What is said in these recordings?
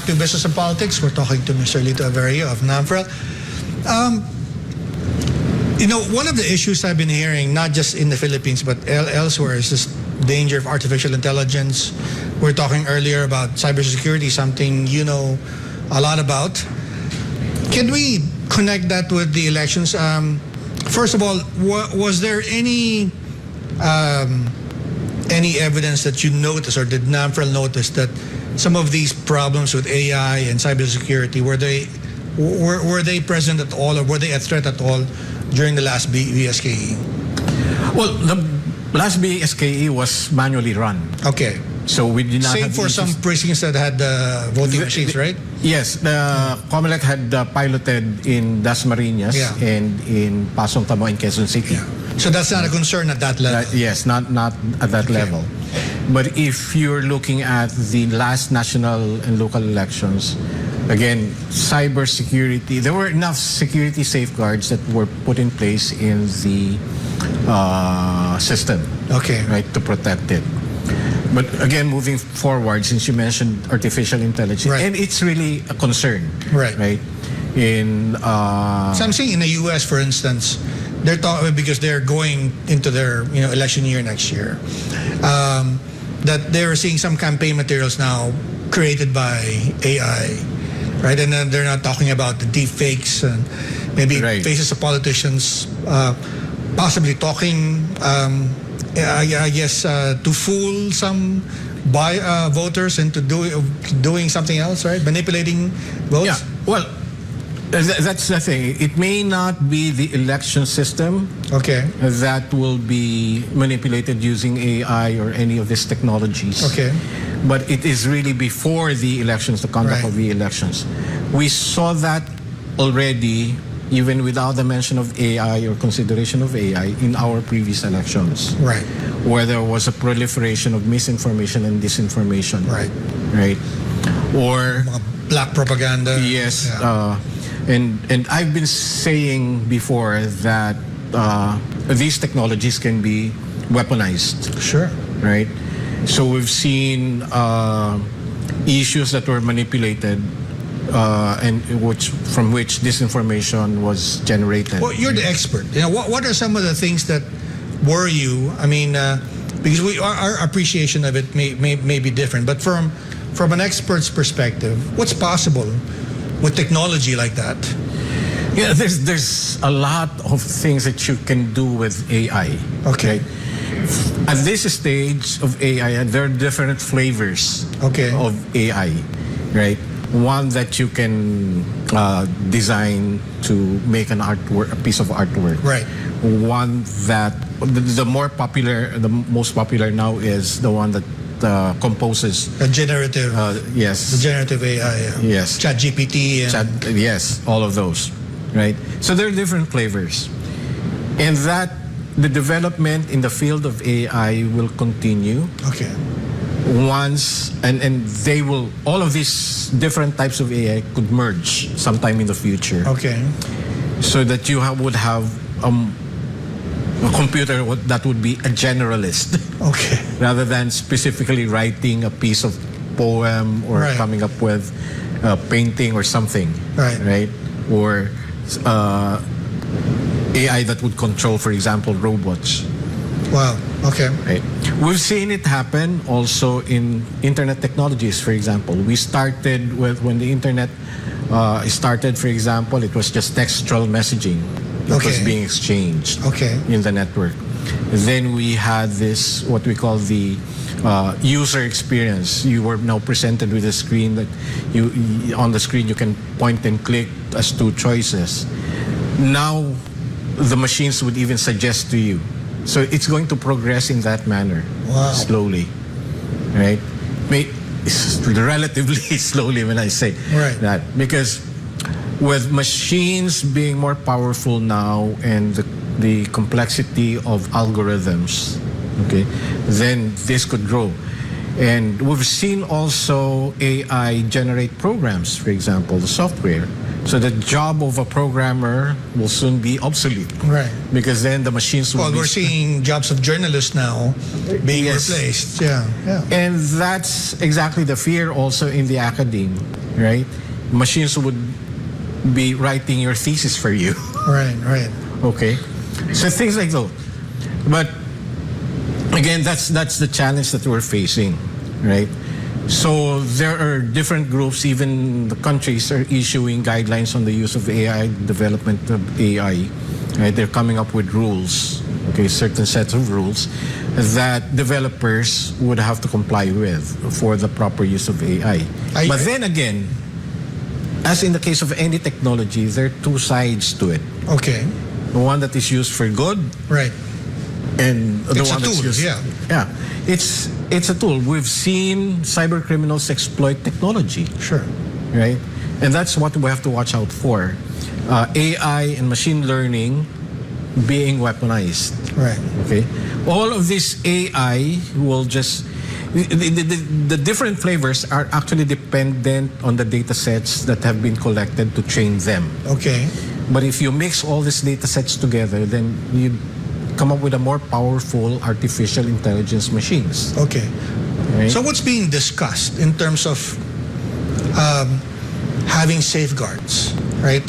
to Business and Politics. We're talking to Mr. Lito Averia of Namfrel. One of the issues I've been hearing, not just in the Philippines but elsewhere, is this danger of artificial intelligence. We're talking earlier about cybersecurity, something you know a lot about. Can we connect that with the elections? First of all, was there any evidence that you noticed, or did Namfrel notice, that some of these problems with AI and cybersecurity, were they present at all, or were they a threat at all during the last BSKE? Well, the last BSKE was manually run. Okay. So we did not Same have for some precincts that had voting machines, right? Yes, the COMELEC had piloted in Dasmariñas and in Pasong Tamo in Quezon City. Yeah. So that's not a concern at that level? Yes, not at that level. But if you're looking at the last national and local elections, again, cybersecurity, there were enough security safeguards that were put in place in the system, right, to protect it. But again, moving forward, since you mentioned artificial intelligence, and it's really a concern, right? So I'm saying in the U.S., for instance, they're talking, because they're going into their election year next year, that they're seeing some campaign materials now created by AI, right? And then they're not talking about the deep fakes and maybe faces of politicians possibly talking, I guess, to fool some voters into doing something else, right? Manipulating votes? Yeah, well, that's the thing. It may not be the election system that will be manipulated using AI or any of these technologies. But it is really before the elections, the conduct of the elections. We saw that already, even without the mention of AI or consideration of AI, in our previous elections. Where there was a proliferation of misinformation and disinformation. Or black propaganda. Yes. And I've been saying before that these technologies can be weaponized. Right? So we've seen issues that were manipulated and from which disinformation was generated. Well, you're the expert. What are some of the things that worry you? I mean, because our appreciation of it may be different, but from an expert's perspective, what's possible with technology like that? Yeah, there's a lot of things that you can do with AI. At this stage of AI, there are different flavors of AI, right? One that you can design to make an artwork, a piece of artwork. One that the most popular now is the one that composes a generative. The generative AI. ChatGPT. Yes, all of those, right? So there are different flavors, and that the development in the field of AI will continue. Once and they will, all of these different types of AI could merge sometime in the future. So that you would have a computer that would be a generalist. Rather than specifically writing a piece of poem or coming up with a painting or something. Right? Or AI that would control, for example, robots. Wow. Right. We've seen it happen also in internet technologies, for example. We started with, when the internet started, for example, it was just textual messaging that was being exchanged in the network. Then we had this, what we call the user experience. You were now presented with a screen that on the screen you can point and click as two choices. Now the machines would even suggest to you. So it's going to progress in that manner, slowly, right? Relatively slowly when I say that, because with machines being more powerful now and the complexity of algorithms, then this could grow. And we've seen also AI generate programs, for example, the software. So the job of a programmer will soon be obsolete. Because then the machines will we're seeing jobs of journalists now being replaced. And that's exactly the fear also in the academe. right? Machines would be writing your thesis for you. Right. Okay, so things like that. But again, that's the challenge that we're facing, right? So there are different groups, even the countries are issuing guidelines on the use of AI, development of AI. Right? They're coming up with rules, okay, certain sets of rules that developers would have to comply with for the proper use of AI. But then again, as in the case of any technology, there are two sides to it. Okay. The one that is used for good, Right. and the It's one a that's tool, used, yeah. It's a tool. We've seen cyber criminals exploit technology, Sure. right? And that's what we have to watch out for. AI and machine learning being weaponized. Right. Okay, all of this AI will just the different flavors are actually dependent on the data sets that have been collected to train them. Okay. But if you mix all these data sets together, then you come up with a more powerful artificial intelligence machines. Okay. Right? So what's being discussed in terms of having safeguards, right?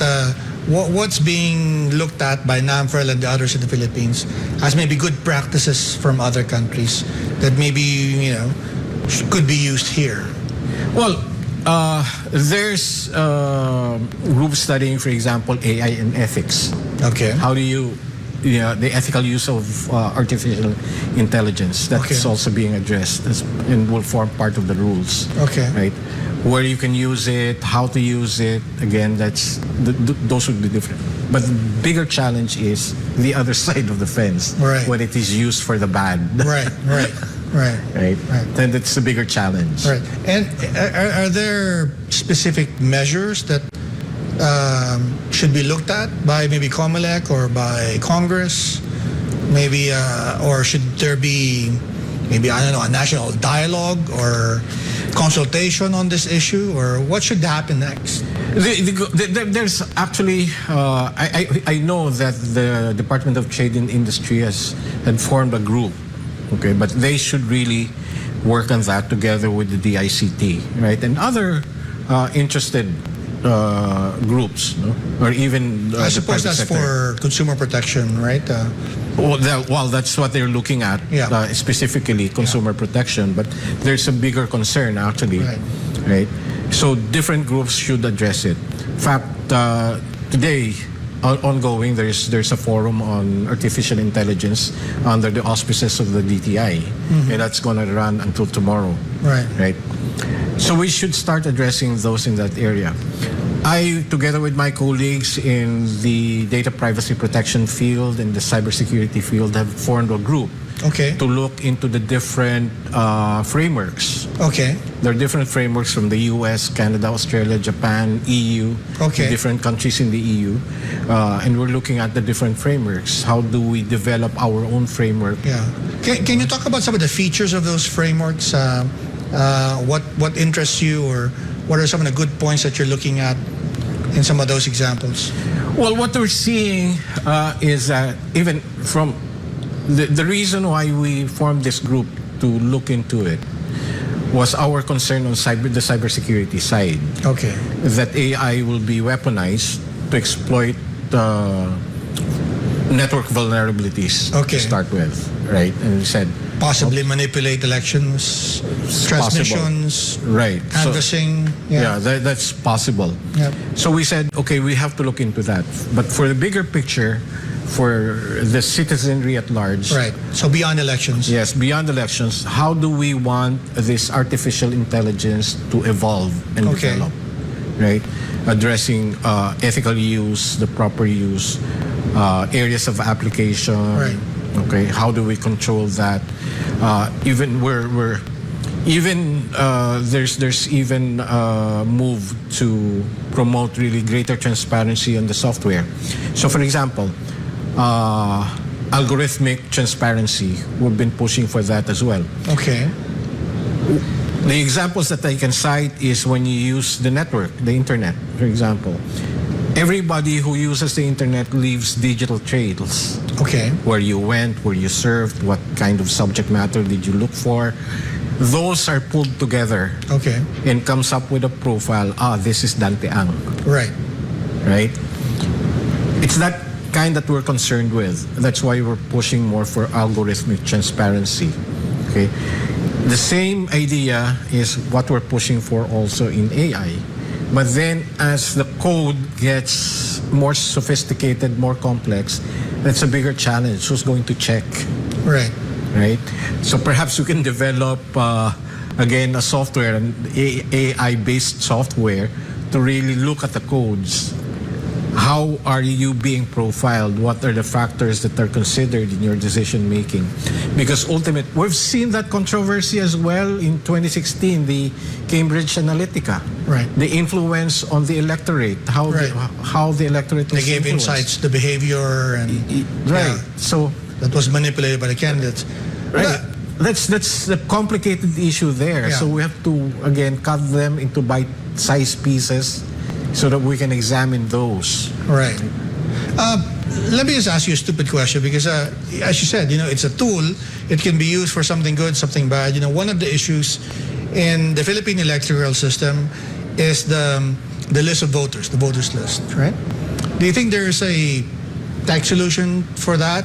What's being looked at by Namfrel and the others in the Philippines as maybe good practices from other countries that maybe could be used here? Well, there's groups studying, for example, AI and ethics. Okay. How do you, the ethical use of artificial intelligence? That's also being addressed and will form part of the rules. Okay. Right. Where you can use it, how to use it. Again, those would be different. But the bigger challenge is the other side of the fence, Right. when it is used for the bad. Right. Right. Then that's the bigger challenge. Right. And are there specific measures that should be looked at by maybe COMELEC or by Congress? Maybe, or should there be maybe, I don't know, a national dialogue or consultation on this issue? Or what should happen next? There's actually, I know that the Department of Trade and Industry had formed a group, okay, but they should really work on that together with the DICT, right, and other interested groups, no? Or even I suppose that's for consumer protection, right? Well, that's what they're looking at, specifically consumer protection. But there's a bigger concern, actually, right? So different groups should address it. In fact, today, ongoing, there's a forum on artificial intelligence under the auspices of the DTI, and that's going to run until tomorrow. Right. So we should start addressing those in that area. I, together with my colleagues in the data privacy protection field and the cybersecurity field, have formed a group to look into the different frameworks. Okay. There are different frameworks from the US, Canada, Australia, Japan, EU, different countries in the EU. And we're looking at the different frameworks. How do we develop our own framework? Yeah. Can you talk about some of the features of those frameworks? What interests you, or what are some of the good points that you're looking at in some of those examples? Well, what we're seeing is that even from the reason why we formed this group to look into it was our concern on the cybersecurity side. Okay. That AI will be weaponized to exploit network vulnerabilities to start with, right? And we said possibly manipulate elections, transmissions, right? Canvassing. That's possible. Yep. So we said, okay, we have to look into that. But for the bigger picture, for the citizenry at large. Right. So beyond elections. Yes, beyond elections, how do we want this artificial intelligence to evolve and develop? Right? Addressing ethical use, the proper use, areas of application. Right. Okay, how do we control that? There's even move to promote really greater transparency on the software. So, for example, algorithmic transparency, we've been pushing for that as well. Okay. The examples that I can cite is when you use the network, the internet, for example. Everybody who uses the internet leaves digital trails. Okay. Where you went, where you surfed, what kind of subject matter did you look for. those are pulled together Okay. and comes up with a profile. This is Dante Ang, Right. right? It's that kind that we're concerned with. That's why we're pushing more for algorithmic transparency. Okay, the same idea is what we're pushing for also in AI. But then as the code gets more sophisticated, more complex, that's a bigger challenge. Who's going to check? Right. Right? So perhaps we can develop, again, a software, an AI-based software to really look at the codes. How are you being profiled? What are the factors that are considered in your decision making? Because ultimately, we've seen that controversy as well in 2016, the Cambridge Analytica. Right. The influence on the electorate, how the electorate was They gave influenced. insights to behavior and Right. yeah, So that was manipulated by the candidates. right. That's the complicated issue there. Yeah. So we have to again cut them into bite-sized pieces so that we can examine those. Right. Let me just ask you a stupid question because, as you said, it's a tool. It can be used for something good, something bad. One of the issues in the Philippine electoral system is the list of voters, the voters list, right? Do you think there is a tech solution for that?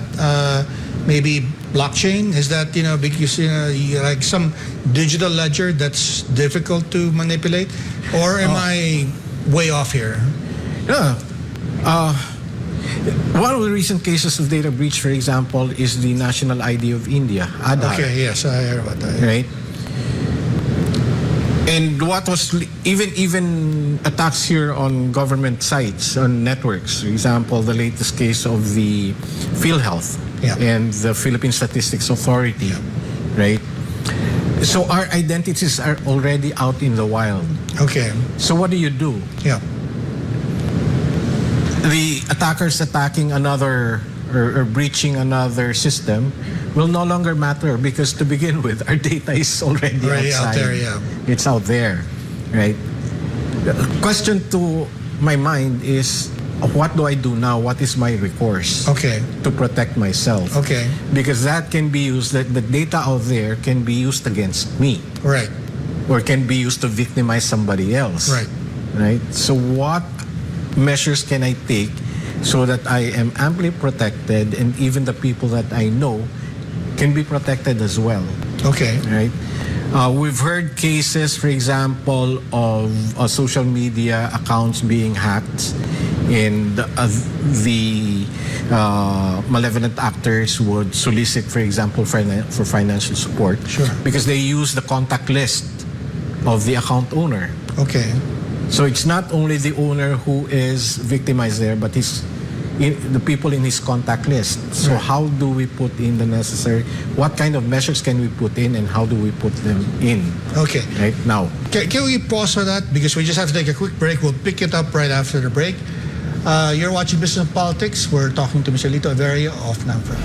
Maybe blockchain? Is that, because, like some digital ledger that's difficult to manipulate? Or am I way off here? Yeah. One of the recent cases of data breach, for example, is the National ID of India, Aadhaar. Okay, yes, I heard about that. Right? And what was even attacks here on government sites, on networks. For example, the latest case of the PhilHealth and the Philippine Statistics Authority, right? So our identities are already out in the wild. Okay. So what do you do? Yeah. The attackers attacking another or breaching another system will no longer matter because to begin with, our data is already outside. Out there, yeah. It's out there, right? The question to my mind is, what do I do now? What is my recourse to protect myself? Okay. Because that can be used, the data out there can be used against me. Right. Or can be used to victimize somebody else. Right. Right? So what measures can I take so that I am amply protected and even the people that I know can be protected as well? Okay. Right? We've heard cases, for example, of social media accounts being hacked and the malevolent actors would solicit, for example, for financial support. Sure. Because they use the contact list of the account owner. Okay. So it's not only the owner who is victimized there, but the people in his contact list. So how do we put in the necessary, what kind of measures can we put in and how do we put them in? Okay. Right now. Can we pause for that? Because we just have to take a quick break. We'll pick it up right after the break. You're watching Business and Politics. We're talking to Mr. Lito Averia of Namfrel.